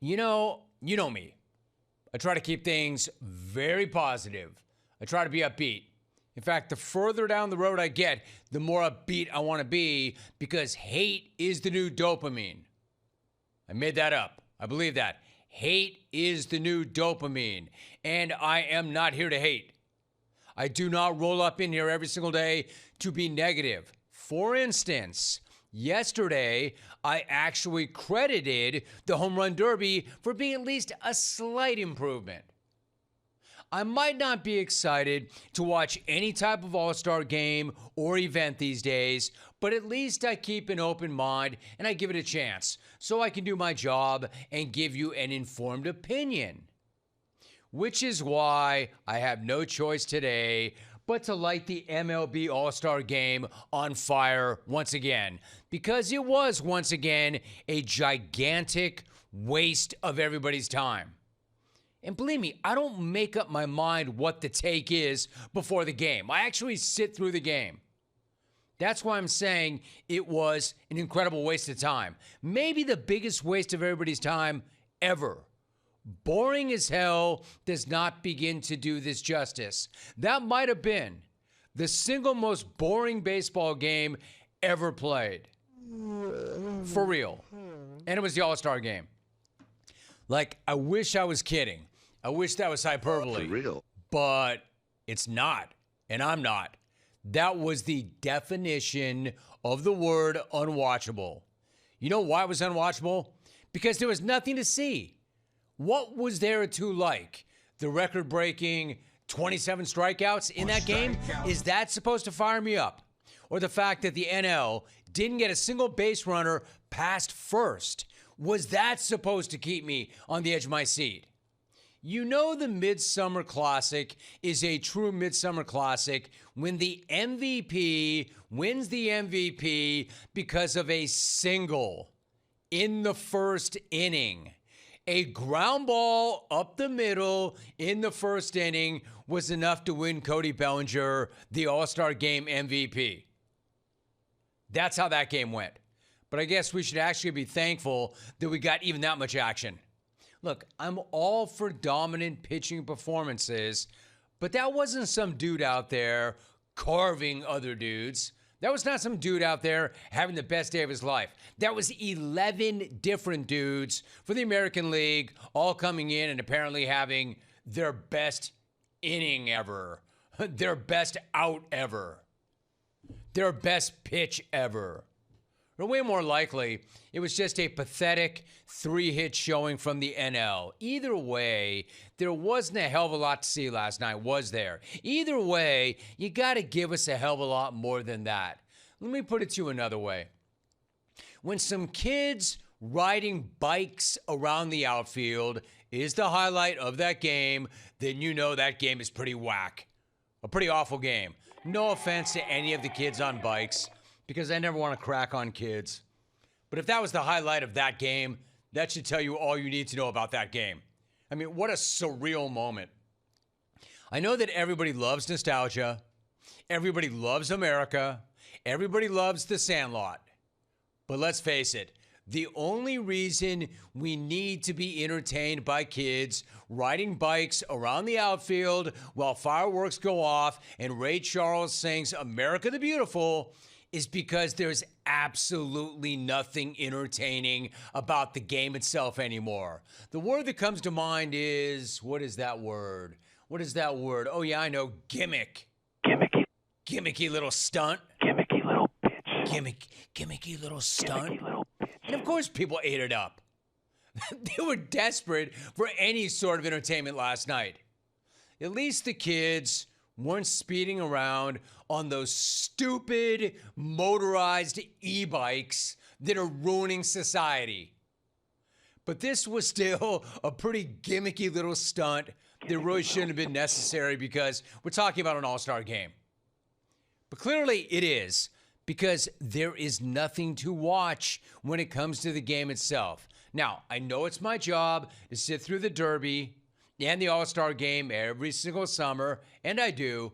You know me. I try to keep things very positive. I try to be upbeat. In fact, the further down the road I get, the more upbeat I want to be because hate is the new dopamine. I made that up. I believe that. Hate is the new dopamine. And I am not here to hate. I do not roll up in here every single day to be negative. For instance, yesterday, I actually credited the Home Run Derby for being at least a slight improvement. I might not be excited to watch any type of All-Star game or event these days, but at least I keep an open mind and I give it a chance so I can do my job and give you an informed opinion. Which is why I have no choice today but to light the MLB All-Star game on fire once again, because it was once again a gigantic waste of everybody's time. And believe me, I don't make up my mind what the take is before the game. I actually sit through the game. That's why I'm saying it was an incredible waste of time. Maybe the biggest waste of everybody's time ever. Boring as hell does not begin to do this justice. That might have been the single most boring baseball game ever played. For real. And it was the All-Star game. Like, I wish I was kidding. I wish that was hyperbole. For real. But it's not. And I'm not. That was the definition of the word unwatchable. You know why it was unwatchable? Because there was nothing to see. What was there to like? The record-breaking 27 strikeouts in that game? Is that supposed to fire me up? Or the fact that the NL didn't get a single base runner past first? Was that supposed to keep me on the edge of my seat? You know the Midsummer Classic is a true Midsummer Classic when the MVP wins the MVP because of a single in the first inning. A ground ball up the middle in the first inning was enough to win Cody Bellinger the All-Star Game MVP. That's how that game went. But I guess we should actually be thankful that we got even that much action. Look, I'm all for dominant pitching performances, but that wasn't some dude out there carving other dudes. That was not some dude out there having the best day of his life. That was 11 different dudes for the American League all coming in and apparently having their best inning ever, their best out ever, their best pitch ever. Or way more likely, it was just a pathetic 3-hit showing from the NL. Either way, there wasn't a hell of a lot to see last night, was there? Either way, you got to give us a hell of a lot more than that. Let me put it to you another way. When some kids riding bikes around the outfield is the highlight of that game, then you know that game is pretty whack. A pretty awful game. No offense to any of the kids on bikes, because I never want to crack on kids. But if that was the highlight of that game, that should tell you all you need to know about that game. I mean, what a surreal moment. I know that everybody loves nostalgia. Everybody loves America. Everybody loves The Sandlot. But let's face it, the only reason we need to be entertained by kids riding bikes around the outfield while fireworks go off and Ray Charles sings America the Beautiful is because there's absolutely nothing entertaining about the game itself anymore. The word that comes to mind is, what is that word? What is that word? Oh yeah, I know, gimmick. Gimmicky. Gimmicky little stunt. Gimmicky little bitch. Gimmicky little stunt. Gimmicky little bitch. And of course people ate it up. They were desperate for any sort of entertainment last night. At least the kids weren't speeding around on those stupid motorized e-bikes that are ruining society. But this was still a pretty gimmicky little stunt that really shouldn't have been necessary because we're talking about an all-star game. But clearly it is, because there is nothing to watch when it comes to the game itself. Now, I know it's my job to sit through the Derby and the All-Star game every single summer, and I do.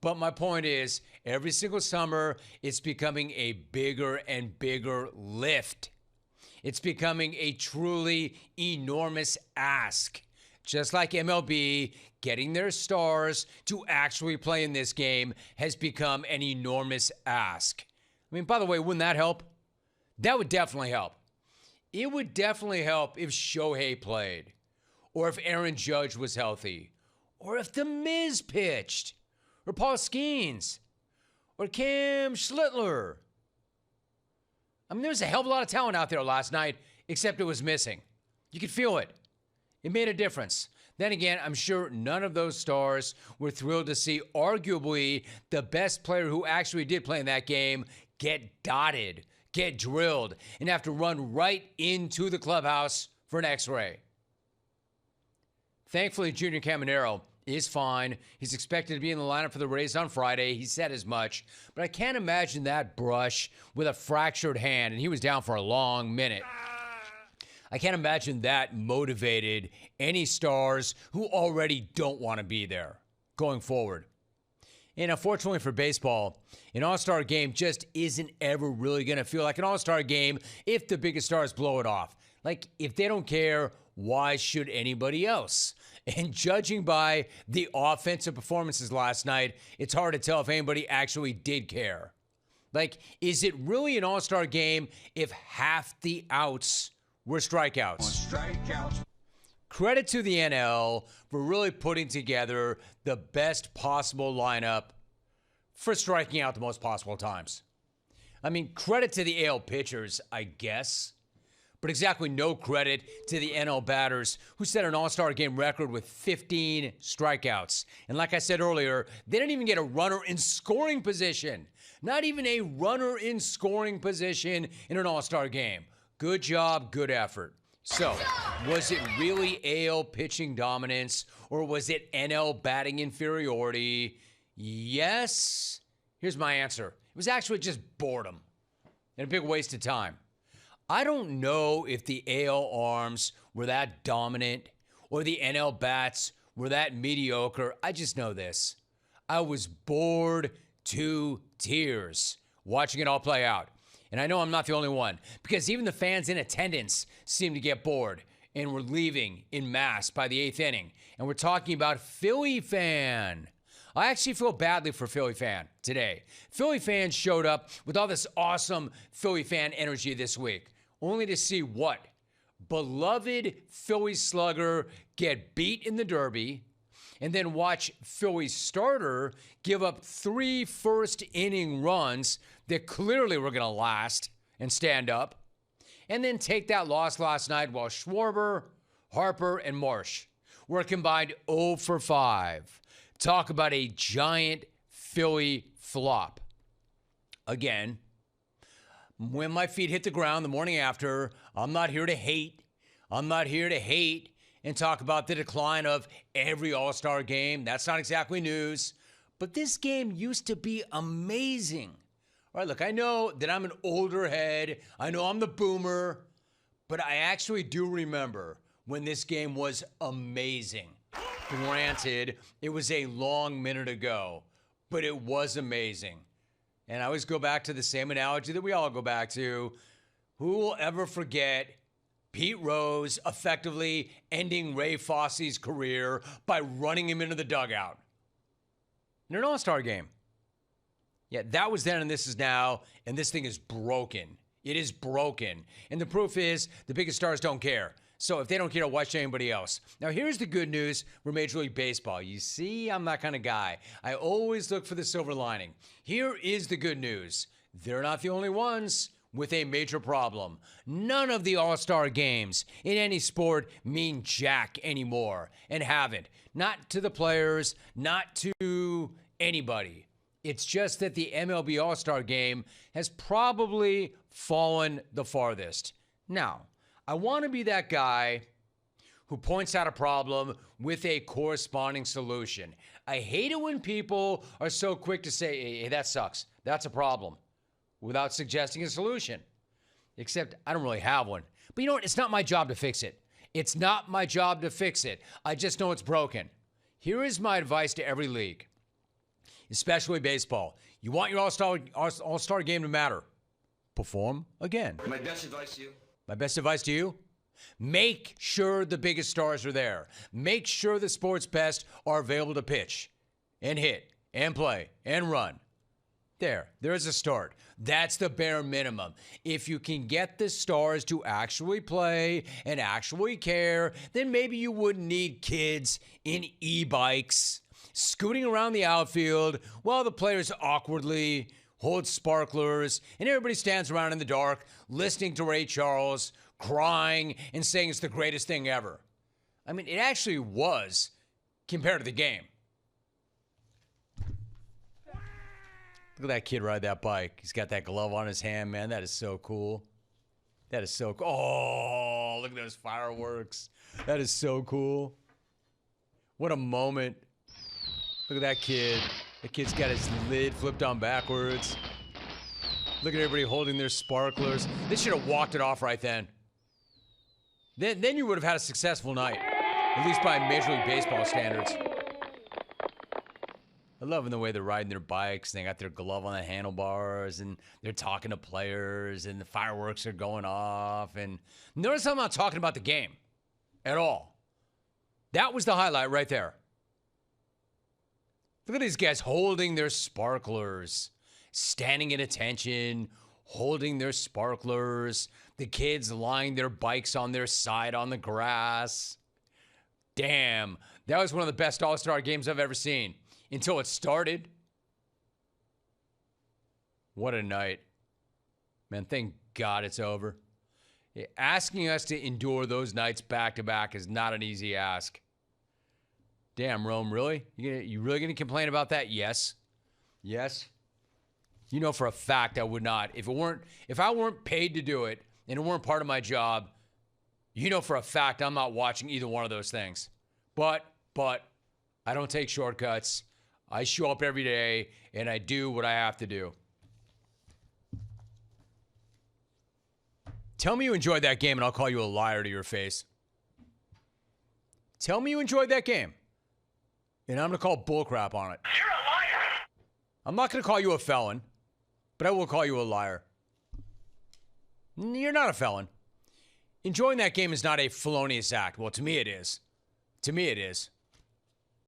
But my point is, every single summer, it's becoming a bigger and bigger lift. It's becoming a truly enormous ask. Just like MLB, getting their stars to actually play in this game has become an enormous ask. I mean, by the way, wouldn't that help? That would definitely help. It would definitely help if Shohei played, or if Aaron Judge was healthy, or if The Miz pitched, or Paul Skeens, or Cam Schlittler. I mean, there was a hell of a lot of talent out there last night, except it was missing. You could feel it. It made a difference. Then again, I'm sure none of those stars were thrilled to see arguably the best player who actually did play in that game get dotted, get drilled, and have to run right into the clubhouse for an x-ray. Thankfully, Junior Caminero is fine. He's expected to be in the lineup for the Rays on Friday. He said as much. But I can't imagine that brush with a fractured hand, and he was down for a long minute. I can't imagine that motivated any stars who already don't want to be there going forward. And unfortunately for baseball, an All-Star game just isn't ever really going to feel like an All-Star game if the biggest stars blow it off. Like, if they don't care, why should anybody else? And judging by the offensive performances last night, it's hard to tell if anybody actually did care. Like, is it really an All-Star game if half the outs were strikeouts? Credit to the NL for really putting together the best possible lineup for striking out the most possible times. I mean, credit to the AL pitchers, I guess, but exactly no credit to the NL batters who set an All-Star game record with 15 strikeouts. And like I said earlier, they didn't even get a runner in scoring position. Not even a runner in scoring position in an All-Star game. Good job, good effort. So, was it really AL pitching dominance, or was it NL batting inferiority? Yes. Here's my answer. It was actually just boredom and a big waste of time. I don't know if the AL arms were that dominant or the NL bats were that mediocre. I just know this. I was bored to tears watching it all play out. And I know I'm not the only one, because even the fans in attendance seemed to get bored and were leaving en masse by the 8th inning. And we're talking about Philly fan. I actually feel badly for Philly fan today. Philly fans showed up with all this awesome Philly fan energy this week, only to see what? Beloved Philly slugger get beat in the Derby, and then watch Philly starter give up 3 first-inning runs that clearly were going to last and stand up, and then take that loss last night while Schwarber, Harper, and Marsh were combined 0 for 5. Talk about a giant Philly flop. Again, when my feet hit the ground the morning after, I'm not here to hate. I'm not here to hate and talk about the decline of every All-Star game. That's not exactly news. But this game used to be amazing. All right, look, I know that I'm an older head. I know I'm the boomer. But I actually do remember when this game was amazing. Granted, it was a long minute ago, but it was amazing. And I always go back to the same analogy that we all go back to. Who will ever forget Pete Rose effectively ending Ray Fosse's career by running him into the dugout in an All-Star game? Yeah, that was then and this is now, and this thing is broken. It is broken. And the proof is the biggest stars don't care. So if they don't care, why should anybody else? Now, here's the good news for Major League Baseball. You see, I'm that kind of guy. I always look for the silver lining. Here is the good news. They're not the only ones with a major problem. None of the All-Star games in any sport mean jack anymore, and haven't. Not to the players, not to anybody. It's just that the MLB All-Star game has probably fallen the farthest. Now, I want to be that guy who points out a problem with a corresponding solution. I hate it when people are so quick to say, hey, that sucks. That's a problem, without suggesting a solution. Except I don't really have one. But you know what? It's not my job to fix it. It's not my job to fix it. I just know it's broken. Here is my advice to every league, especially baseball. You want your All-Star game to matter. Perform again. My best advice to you, My best advice to you, make sure the biggest stars are there. Make sure the sports best are available to pitch and hit and play and run. There's a start. That's the bare minimum. If you can get the stars to actually play and actually care, then maybe you wouldn't need kids in e-bikes scooting around the outfield while the players awkwardly hold sparklers and everybody stands around in the dark listening to Ray Charles, crying and saying it's the greatest thing ever. I mean, it actually was compared to the game. Look at that kid ride that bike. He's got that glove on his hand, man. That is so cool. That is so cool. Oh, look at those fireworks. That is so cool. What a moment. Look at that kid. That kid's got his lid flipped on backwards. Look at everybody holding their sparklers. They should have walked it off right then. Then you would have had a successful night, at least by Major League Baseball standards. I love the way they're riding their bikes, and they got their glove on the handlebars, and they're talking to players, and the fireworks are going off. And notice I'm not talking about the game at all. That was the highlight right there. Look at these guys holding their sparklers, standing at attention, holding their sparklers. The kids lying their bikes on their side on the grass. Damn, that was one of the best All-Star games I've ever seen. Until it started. What a night. Man, thank God it's over. Asking us to endure those nights back to back is not an easy ask. Damn, Rome, really? You really going to complain about that? Yes. Yes. You know for a fact I would not. If I weren't paid to do it and it weren't part of my job, you know for a fact I'm not watching either one of those things. But I don't take shortcuts. I show up every day, and I do what I have to do. Tell me you enjoyed that game, and I'll call you a liar to your face. Tell me you enjoyed that game, and I'm going to call bullcrap on it. You're a liar. I'm not going to call you a felon, but I will call you a liar. You're not a felon. Enjoying that game is not a felonious act. Well, to me it is. To me it is.